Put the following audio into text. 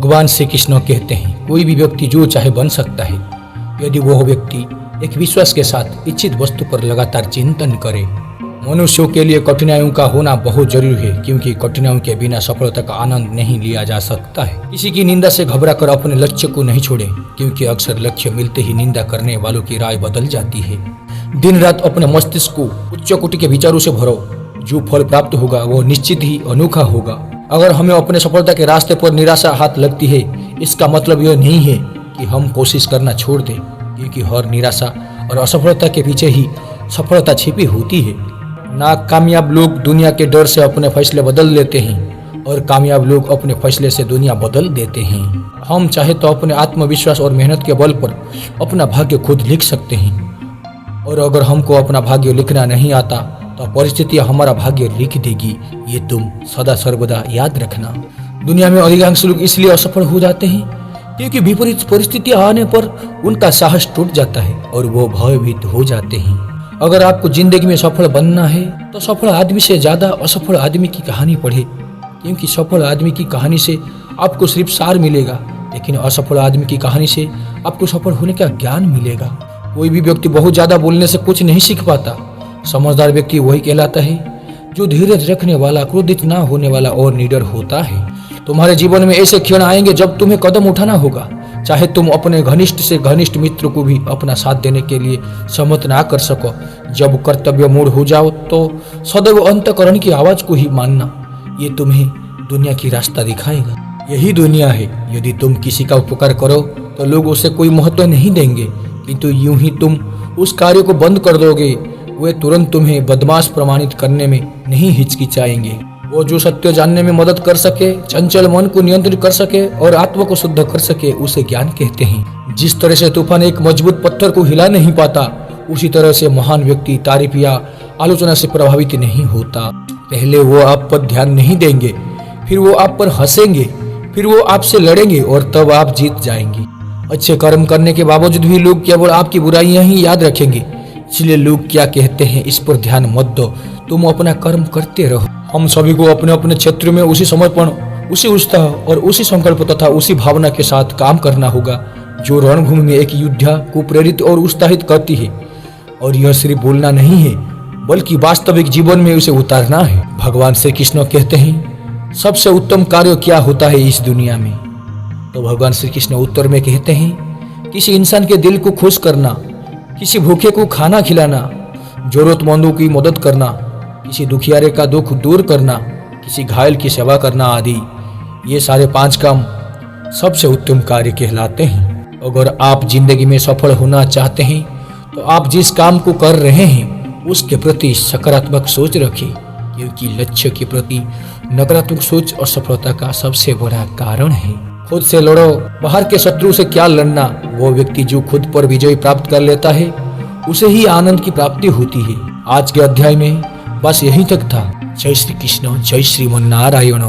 भगवान श्री कृष्ण कहते हैं कोई भी व्यक्ति जो चाहे बन सकता है यदि वह व्यक्ति एक विश्वास के साथ इच्छित वस्तु पर लगातार चिंतन करे। मनुष्यों के लिए कठिनाइयों का होना बहुत जरूरी है क्योंकि कठिनाइयों के बिना सफलता का आनंद नहीं लिया जा सकता है। किसी की निंदा से घबराकर अपने लक्ष्य को नहीं छोड़े क्योंकि अक्सर लक्ष्य मिलते ही निंदा करने वालों की राय बदल जाती है। दिन रात अपने मस्तिष्क को उच्च कोटि के विचारों से भरो, जो फल प्राप्त होगा वो निश्चित ही अनोखा होगा। अगर हमें अपने सफलता के रास्ते पर निराशा हाथ लगती है इसका मतलब यह नहीं है कि हम कोशिश करना छोड़ दें, क्योंकि हर निराशा और असफलता के पीछे ही सफलता छिपी होती है। नाकामयाब लोग दुनिया के डर से अपने फैसले बदल लेते हैं और कामयाब लोग अपने फैसले से दुनिया बदल देते हैं। हम चाहे तो अपने आत्मविश्वास और मेहनत के बल पर अपना भाग्य खुद लिख सकते हैं, और अगर हमको अपना भाग्य लिखना नहीं आता तो परिस्थितियां हमारा भाग्य लिख देगी। ये तुम सदा सर्वदा याद रखना। दुनिया में अधिकांश लोग इसलिए असफल हो जाते हैं क्योंकि विपरीत परिस्थितियां आने पर उनका साहस टूट जाता है और वो भयभीत हो जाते हैं। अगर आपको जिंदगी में सफल बनना है तो सफल आदमी से ज्यादा असफल आदमी की कहानी पढ़े, क्योंकि सफल आदमी की कहानी से आपको सिर्फ सार मिलेगा, लेकिन असफल आदमी की कहानी से आपको सफल होने का ज्ञान मिलेगा। कोई भी व्यक्ति बहुत ज्यादा बोलने से कुछ नहीं सीख पाता। समझदार व्यक्ति वही कहलाता है जो धीरज रखने वाला, क्रोधित ना होने वाला और निडर होता है। तुम्हारे जीवन में ऐसे क्षण आएंगे जब तुम्हें कदम उठाना होगा, चाहे तुम अपने घनिष्ठ से घनिष्ठ मित्र को भी अपना साथ देने के लिए सम्मत ना कर सको। जब कर्तव्य मूड हो जाओ तो सदैव अंतःकरण की आवाज को ही मानना, ये तुम्हें दुनिया की रास्ता दिखाएगा। यही दुनिया है। यदि तुम किसी का उपकार करो तो लोग उसे कोई महत्व नहीं देंगे, किंतु यूं ही तुम उस कार्य को बंद कर दोगे, वे तुरंत तुम्हें बदमाश प्रमाणित करने में नहीं हिचकिचाएंगे। वो जो सत्य जानने में मदद कर सके, चंचल मन को नियंत्रित कर सके और आत्मा को शुद्ध कर सके, उसे ज्ञान कहते हैं। जिस तरह से तूफान एक मजबूत पत्थर को हिला नहीं पाता, उसी तरह से महान व्यक्ति तारीफ या आलोचना से प्रभावित नहीं होता। पहले वो आप पर ध्यान नहीं देंगे, फिर वो आप पर हंसेंगे, फिर वो आपसे लड़ेंगे और तब आप जीत जाएंगे। अच्छे कर्म करने के बावजूद भी लोग केवल आपकी बुराइयां ही याद रखेंगे, इसलिए लोग क्या कहते हैं इस पर ध्यान मत दो, तुम अपना कर्म करते रहो। हम सभी को अपने अपने क्षेत्र में उसी समर्पण, उसी उत्साह और उसी संकल्प तथा उसी भावना के साथ काम करना होगा जो रणभूमि में एक योद्धा को प्रेरित और उत्साहित करती है। और यह सिर्फ बोलना नहीं है बल्कि वास्तविक जीवन में उसे उतारना है। भगवान श्री कृष्ण कहते हैं सबसे उत्तम कार्य क्या होता है इस दुनिया में? तो भगवान श्री कृष्ण उत्तर में कहते हैं किसी इंसान के दिल को खुश करना, किसी भूखे को खाना खिलाना, जरूरतमंदों की मदद करना, किसी दुखियारे का दुख दूर करना, किसी घायल की सेवा करना आदि। ये सारे 5 काम सबसे उत्तम कार्य कहलाते हैं। अगर आप जिंदगी में सफल होना चाहते हैं तो आप जिस काम को कर रहे हैं उसके प्रति सकारात्मक सोच रखें, क्योंकि लक्ष्य के प्रति नकारात्मक सोच असफलता का सबसे बड़ा कारण है। खुद से लड़ो, बाहर के शत्रु से क्या लड़ना। वो व्यक्ति जो खुद पर विजय प्राप्त कर लेता है उसे ही आनंद की प्राप्ति होती है। आज के अध्याय में बस यहीं तक था। जय श्री कृष्ण, जय श्रीमन नारायण।